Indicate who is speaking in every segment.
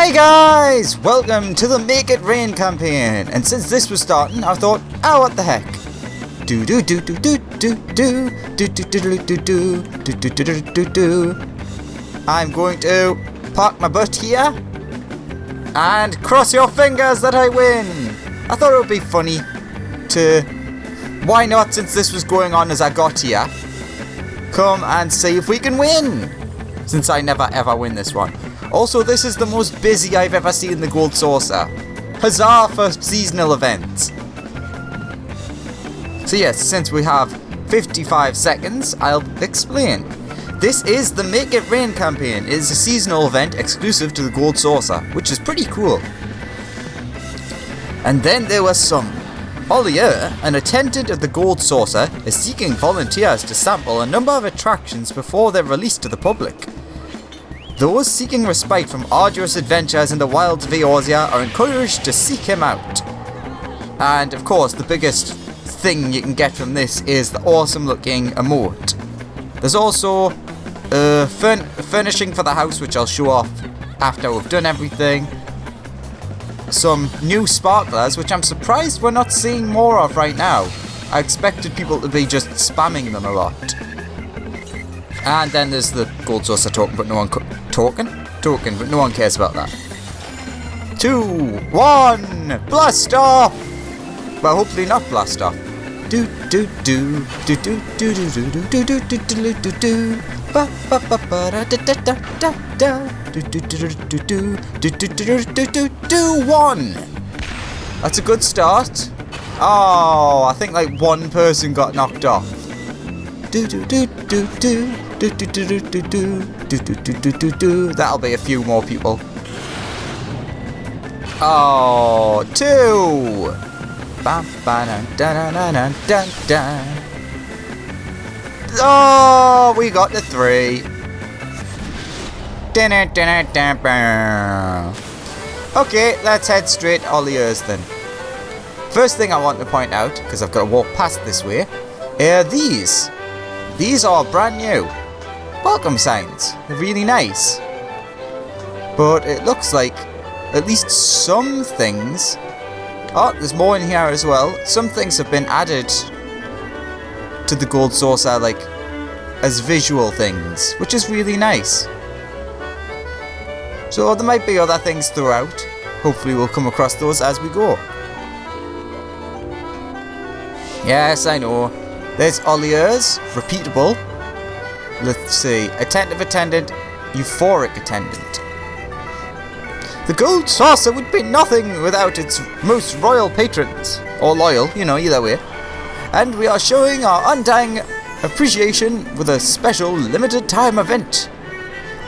Speaker 1: Hey guys! Welcome to the Make It Rain campaign. And since this was starting, I thought, oh, what the heck? Do do do do do do do do do do do do do do do do. I'm going to park my butt here and cross your fingers that I win. I thought it would be funny to, why not, since this was going on as I got here, come and see if we can win. Since I never ever win this one. Also, this is the most busy I've ever seen the Gold Saucer. Huzzah for seasonal events. So yes, since we have 55 seconds, I'll explain. This is the Make It Rain campaign. It is a seasonal event exclusive to the Gold Saucer, which is pretty cool. And then there was some. Olier, an attendant of the Gold Saucer, is seeking volunteers to sample a number of attractions before they're released to the public. Those seeking respite from arduous adventures in the wilds of Eorzea are encouraged to seek him out. And of course, the biggest thing you can get from this is the awesome looking emote. There's also furnishing for the house, which I'll show off after we've done everything. Some new sparklers, which I'm surprised we're not seeing more of right now. I expected people to be just spamming them a lot. And then there's the Gold Saucer token, but no one token, but no one cares about that. 2, 1, blast off! Well, hopefully not blast off. Do do do do do do do do do do do do do do ba ba ba ba da da da da da do do do do do do do do do 1. That's a good start. Oh, I think like one person got knocked off. Do do do do do do do do do do do do do do do. That'll be a few more people. Oh, 2. Bam, ba, da, da, da, da, da. Oh, we got the 3. Okay, let's head straight to Olier's then. First thing I want to point out, because I've got to walk past this way, are these. These are brand new. Welcome signs. They're really nice. But it looks like at least some things... Oh, there's more in here as well. Some things have been added to the Gold Saucer, like, as visual things, which is really nice. So there might be other things throughout. Hopefully we'll come across those as we go. Yes, I know. There's Olier's, repeatable. Let's see, attentive attendant, euphoric attendant. The Gold Saucer would be nothing without its most royal patrons. Or loyal, you know, either way. And we are showing our undying appreciation with a special limited time event.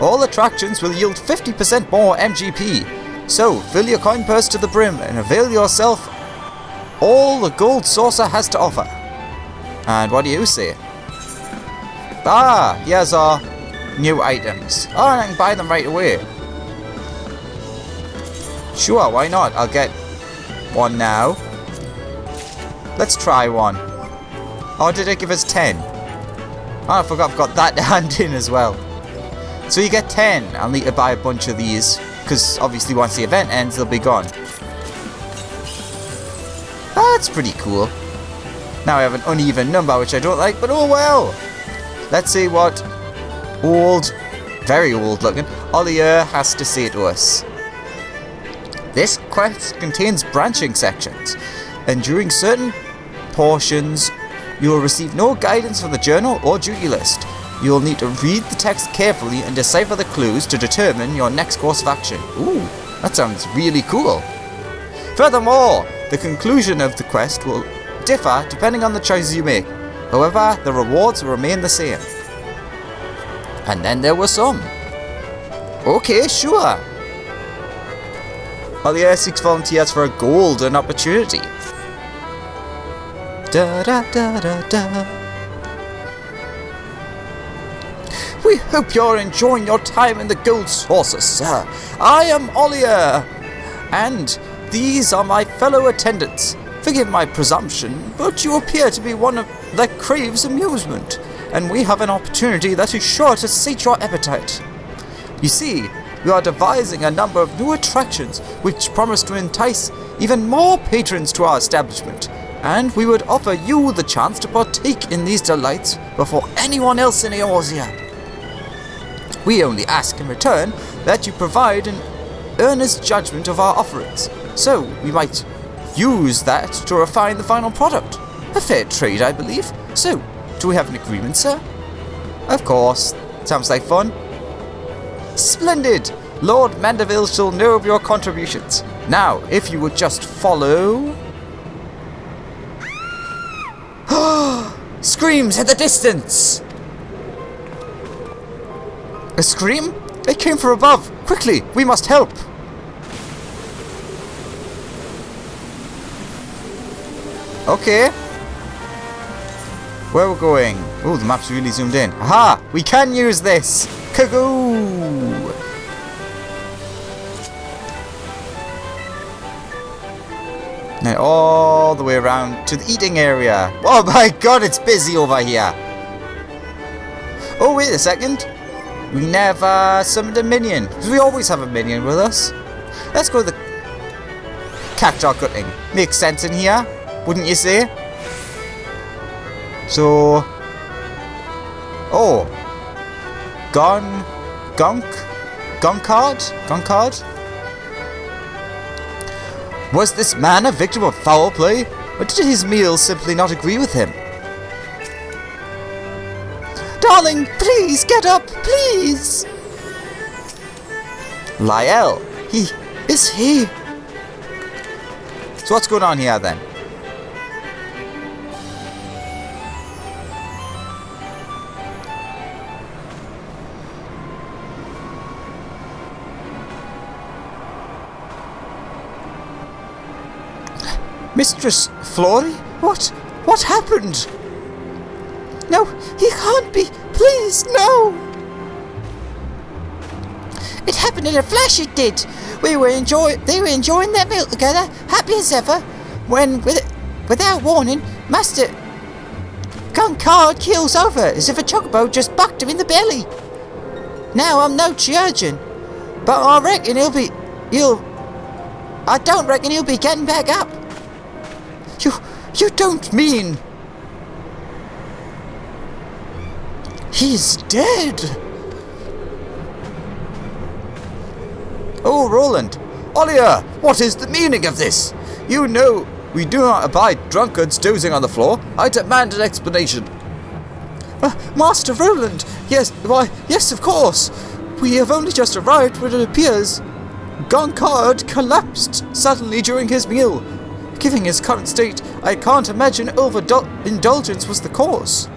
Speaker 1: All attractions will yield 50% more MGP. So, fill your coin purse to the brim and avail yourself all the Gold Saucer has to offer. And what do you say? Ah, here's our new items. Oh, and I can buy them right away. Sure, why not? I'll get one now. Let's try one. Oh, did it give us 10? Oh, I forgot I've got that to hand in as well. So you get 10. I'll need to buy a bunch of these, because obviously once the event ends, they'll be gone. That's pretty cool. Now I have an uneven number, which I don't like, but oh well. Let's see what old, very old looking, Olier has to say to us. This quest contains branching sections, and during certain portions, you will receive no guidance from the journal or duty list. You will need to read the text carefully and decipher the clues to determine your next course of action. Ooh, that sounds really cool. Furthermore, the conclusion of the quest will differ depending on the choices you make. However, the rewards will remain the same. And then there were some. Okay, sure. Olier seeks volunteers for a golden opportunity. Da da da da da. We hope you're enjoying your time in the Gold Saucer, sir. I am Olier, and these are my fellow attendants. Forgive my presumption, but you appear to be one that craves amusement, and we have an opportunity that is sure to sate your appetite. You see, we are devising a number of new attractions which promise to entice even more patrons to our establishment, and we would offer you the chance to partake in these delights before anyone else in Eorzea. We only ask in return that you provide an earnest judgment of our offerings, so we might use that to refine the final product. A fair trade, I believe. So, do we have an agreement, sir? Of course. Sounds like fun. Splendid! Lord Mandeville shall know of your contributions. Now, if you would just follow... Screams in the distance! A scream? It came from above! Quickly, we must help! Okay. Where we're going? Oh, the map's really zoomed in. Aha! We can use this! Kagoo! Now all the way around to the eating area. Oh my god, it's busy over here! Oh, wait a second. We never summoned a minion. Because we always have a minion with us. Let's go to the cacti cutting. Makes sense in here, wouldn't you say? So... Oh. Gunkard? Was this man a victim of foul play? Or did his meal simply not agree with him? Darling, please get up, please! Lyell, is he? So what's going on here then? Mistress Flory? What happened? No, he can't be. Please, no. It happened in a flash, it did. They were enjoying their meal together, happy as ever, when, without warning, Master Gunkard keels over as if a chocobo just bucked him in the belly. Now I'm no chirurgeon, but I don't reckon he'll be getting back up. You don't mean... He's dead! Oh, Roland! Olia! What is the meaning of this? You know, we do not abide drunkards dozing on the floor. I demand an explanation. Master Roland! Yes, of course! We have only just arrived when it appears Gunkard collapsed suddenly during his meal. Given his current state, I can't imagine overindulgence was the cause.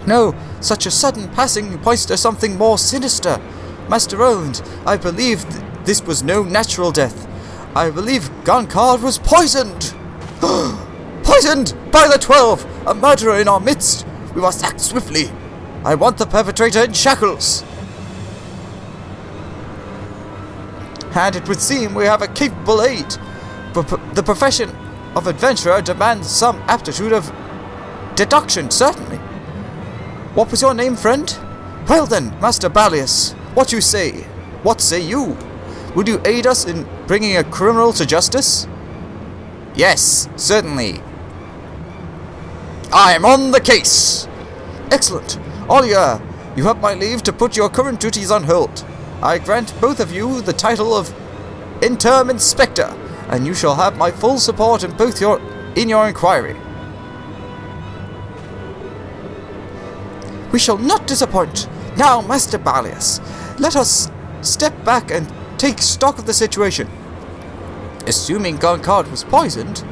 Speaker 1: No, such a sudden passing points to something more sinister. Master Roland, I believe this was no natural death. I believe Gunkard was poisoned! Poisoned by the 12! A murderer in our midst! We must act swiftly. I want the perpetrator in shackles. And it would seem we have a capable aide. The profession of adventurer demands some aptitude of deduction, certainly. What was your name, friend? Well then, Master Ballius, what you say? What say you? Would you aid us in bringing a criminal to justice? Yes, certainly. I am on the case. Excellent. Olia, you have my leave to put your current duties on hold. I grant both of you the title of Interim Inspector, and you shall have my full support in your inquiry. We shall not disappoint. Now, Master Ballius, let us step back and take stock of the situation. Assuming Gunkard was poisoned,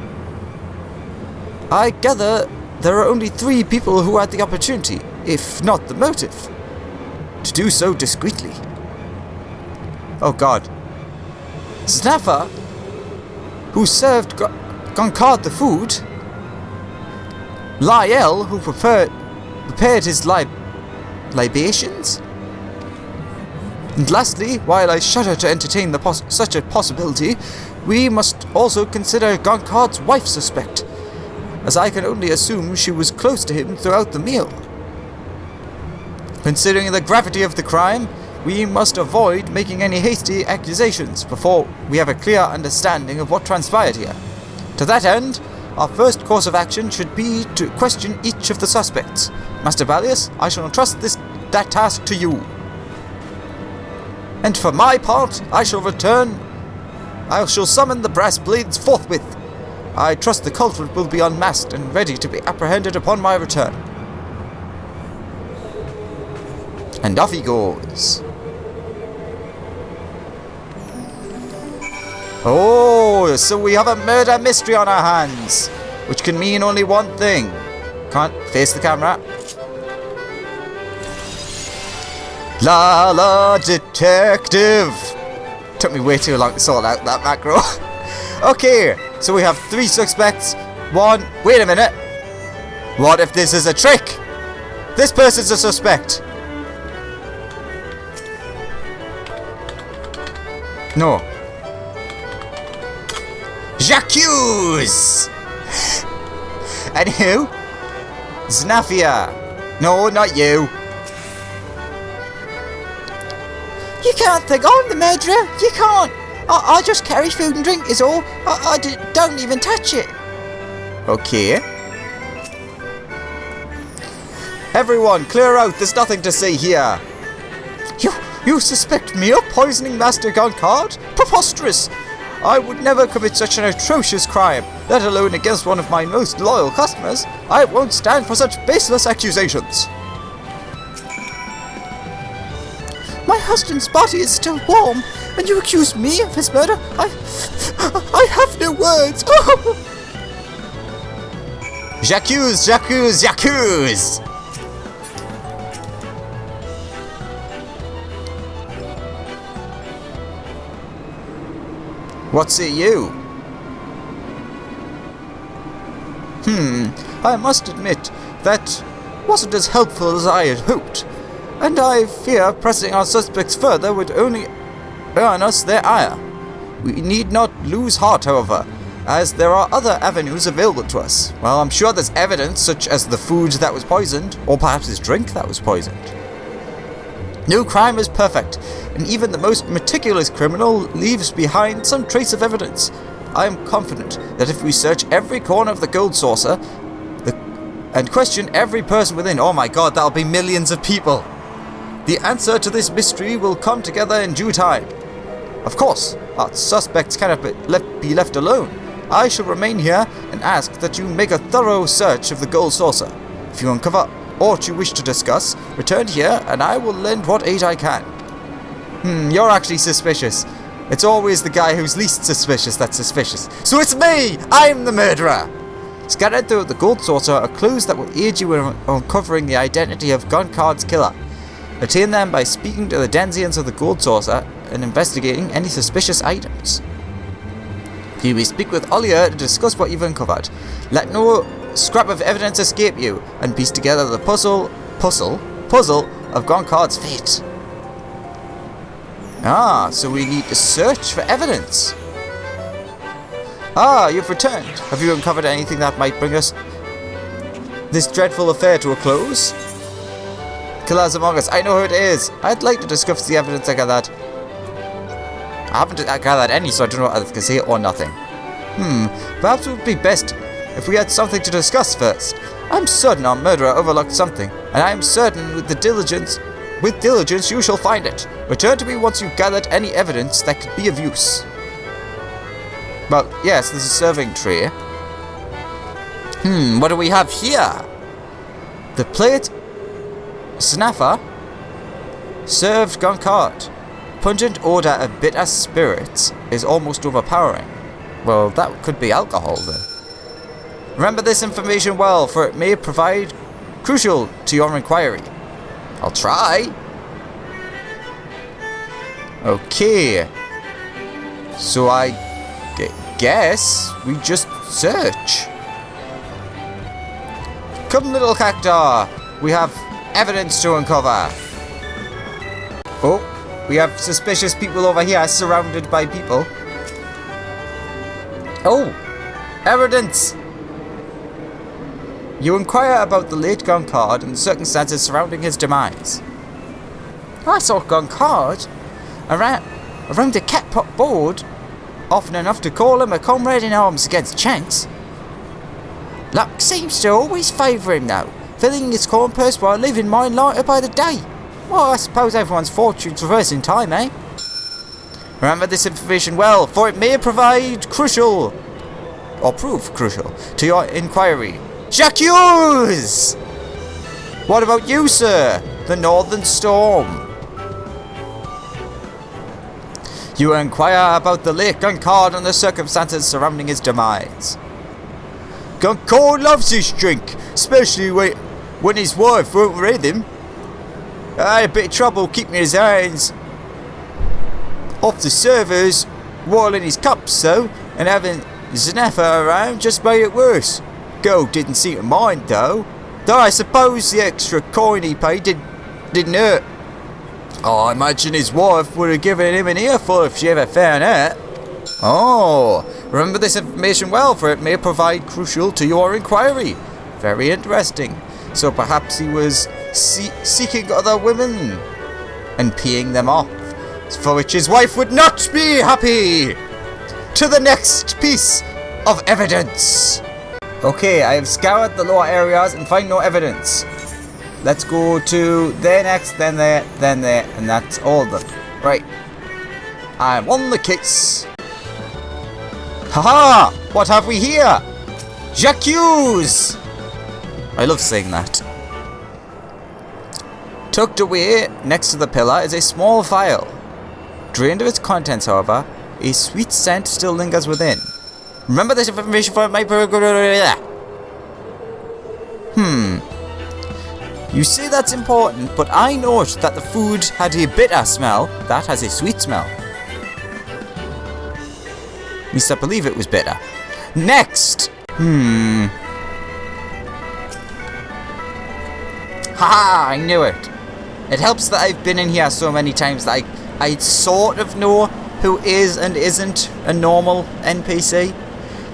Speaker 1: I gather there are only 3 people who had the opportunity, if not the motive, to do so discreetly. Oh God. Snaffer, who served Gunkard the food, Lyell, who prepared his libations, and lastly, while I shudder to entertain such a possibility, we must also consider Gunkard's wife suspect, as I can only assume she was close to him throughout the meal. Considering the gravity of the crime, we must avoid making any hasty accusations before we have a clear understanding of what transpired here. To that end, our first course of action should be to question each of the suspects. Master Balius, I shall entrust that task to you. And for my part, I shall summon the brass blades forthwith. I trust the culprit will be unmasked and ready to be apprehended upon my return. And off he goes. Oh, so we have a murder mystery on our hands, which can mean only one thing. Can't face the camera. La la detective. Took me way too long to sort out that macro. Okay, so we have 3 suspects. Wait a minute. What if this is a trick? This person's a suspect. No. J'accuse! And who? Znafia. No, not you. You can't think I'm the murderer. You can't. I just carry food and drink is all. I don't even touch it. Okay. Everyone, clear out. There's nothing to see here. You suspect me of poisoning Master Goncard? Preposterous! I would never commit such an atrocious crime, let alone against one of my most loyal customers. I won't stand for such baseless accusations. My husband's body is still warm, and you accuse me of his murder? I have no words. Oh. J'accuse! What say you? I must admit that wasn't as helpful as I had hoped, and I fear pressing our suspects further would only earn us their ire. We need not lose heart, however, as there are other avenues available to us. Well, I'm sure there's evidence, such as the food that was poisoned, or perhaps his drink that was poisoned. No crime is perfect, and even the most meticulous criminal leaves behind some trace of evidence. I am confident that if we search every corner of the gold saucer and question every person within, oh my god, that'll be millions of people, the answer to this mystery will come together in due time. Of course, our suspects cannot be left alone. I shall remain here and ask that you make a thorough search of the gold saucer. If you uncover aught you wish to discuss, return here and I will lend what aid I can. You're actually suspicious. It's always the guy who's least suspicious that's suspicious. So it's me! I'm the murderer! Scattered through the gold saucer are clues that will aid you in uncovering the identity of Goncard's killer. Obtain them by speaking to the Denzians of the gold saucer and investigating any suspicious items. You may speak with Ollier to discuss what you've uncovered. Let no scrap of evidence escape you, and piece together the puzzle of Goncard's fate. So we need to search for evidence. You've returned. Have you uncovered anything that might bring this dreadful affair to a close? Killers among us, I know who it is. I'd like to discuss the evidence I gathered. I haven't gathered any, so I don't know whether I can say it or nothing. Perhaps it would be best if we had something to discuss first. I'm certain our murderer overlooked something, and I am certain with diligence you shall find it. Return to me once you've gathered any evidence that could be of use. Well, yes, there's a serving tray. What do we have here? The plate snaffer served Goncard. Pungent odor of bitter spirits is almost overpowering. Well, that could be alcohol then. Remember this information well, for it may provide crucial to your inquiry. I'll try. Okay. So I guess we just search. Come, little cactar. We have evidence to uncover. Oh, we have suspicious people over here surrounded by people. Oh, evidence. You inquire about the late Goncard and the circumstances surrounding his demise. I saw Guncard around the catpot board often enough to call him a comrade in arms against chance. Luck seems to always favour him though, filling his corn purse while leaving mine lighter by the day. Well, I suppose everyone's fortunes reverse in time, eh? Remember this information well, for it may prove crucial to your inquiry. Jacques! What about you, sir? The Northern Storm. You inquire about the late Guncard and the circumstances surrounding his demise. Guncard loves his drink, especially when his wife won't with him. I had a bit of trouble keeping his hands off the servers while in his cups, though, and having Zneffa around just made it worse. Gold didn't seem to mind, though I suppose the extra coin he paid didn't hurt. I imagine his wife would have given him an earful if she ever found out. Oh, remember this information well, for it may provide crucial to your inquiry. Very interesting. So perhaps he was seeking other women and peeing them off, for which his wife would not be happy. To the next piece of evidence. Okay, I have scoured the lower areas and find no evidence. Let's go to there next, then there, and that's all of them. Right. I'm on the case. Haha! What have we here? Jacques! I love saying that. Tucked away next to the pillar is a small vial. Drained of its contents, however, a sweet scent still lingers within. Remember this information for my... You say that's important, but I note that the food had a bitter smell. That has a sweet smell. At least I believe it was bitter. Next! Haha, I knew it. It helps that I've been in here so many times that I sort of know who is and isn't a normal NPC.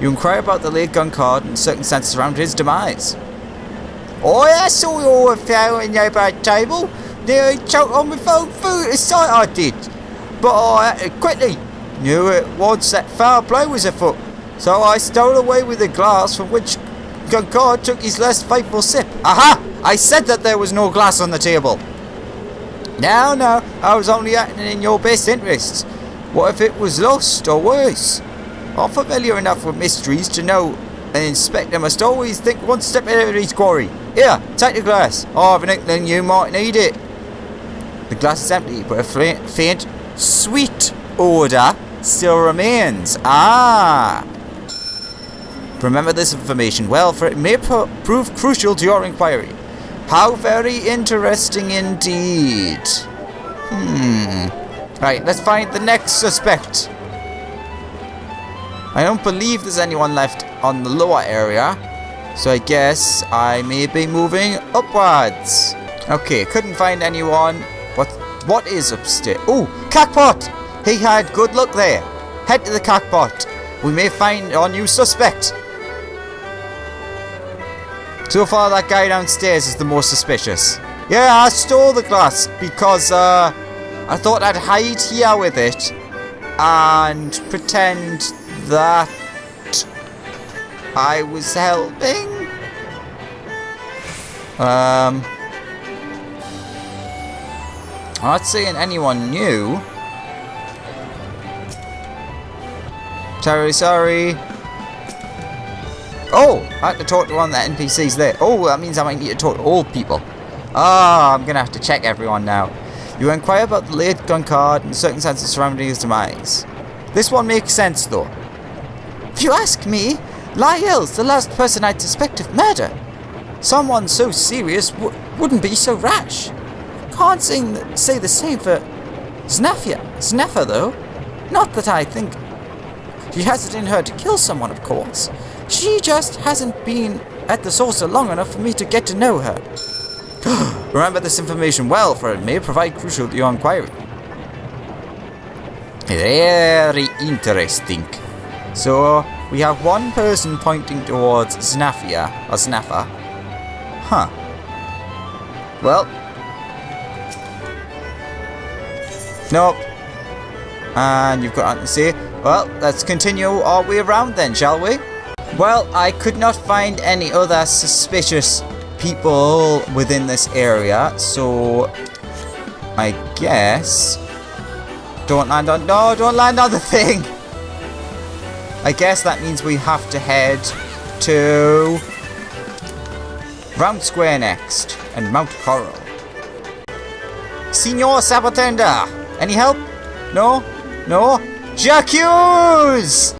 Speaker 1: You inquire about the late Guncard and circumstances around his demise. Oh, I saw you all found over at the table. Nearly choked on my own food at the sight I did. But I acted quickly. Knew at once that foul play was afoot. So I stole away with the glass from which Guncard took his less faithful sip. Aha! I said that there was no glass on the table. No, I was only acting in your best interests. What if it was lost, or worse? I'm familiar enough with mysteries to know an inspector must always think one step ahead of his quarry. Here, take the glass. I have an inkling you might need it. The glass is empty, but a faint, sweet odour still remains. Ah! Remember this information well, for it may prove crucial to your inquiry. How very interesting indeed. Right, let's find the next suspect. I don't believe there's anyone left on the lower area, so I guess I may be moving upwards. Okay, couldn't find anyone. What is upstairs? Oh, Cockpot! He had good luck there. Head to the Cockpot. We may find our new suspect. So far, that guy downstairs is the most suspicious. Yeah, I stole the glass because I thought I'd hide here with it and pretend that I was helping. I'm not seeing anyone new. Sorry. Oh, I have to talk to one of the NPCs there. Oh, that means I might need to talk to all people. Ah, I'm gonna have to check everyone now. You inquire about the late Guncard and circumstances surrounding his demise. This one makes sense, though. If you ask me, Lyell's the last person I'd suspect of murder. Someone so serious wouldn't be so rash. Can't say the same for Zneffa, though. Not that I think she has it in her to kill someone, of course. She just hasn't been at the saucer long enough for me to get to know her. Remember this information well, for it may provide crucial to your inquiry. Very interesting. So, we have one person pointing towards Zneffa. Huh. Well, Nope. And you've got nothing to say. Well, let's continue our way around then, shall we? Well, I could not find any other suspicious people within this area, so I guess... Don't land on... No, don't land on the thing! I guess that means we have to head to... Round Square next, and Mount Coral. Signor Sabatenda! Any help? No? No? J'accuse!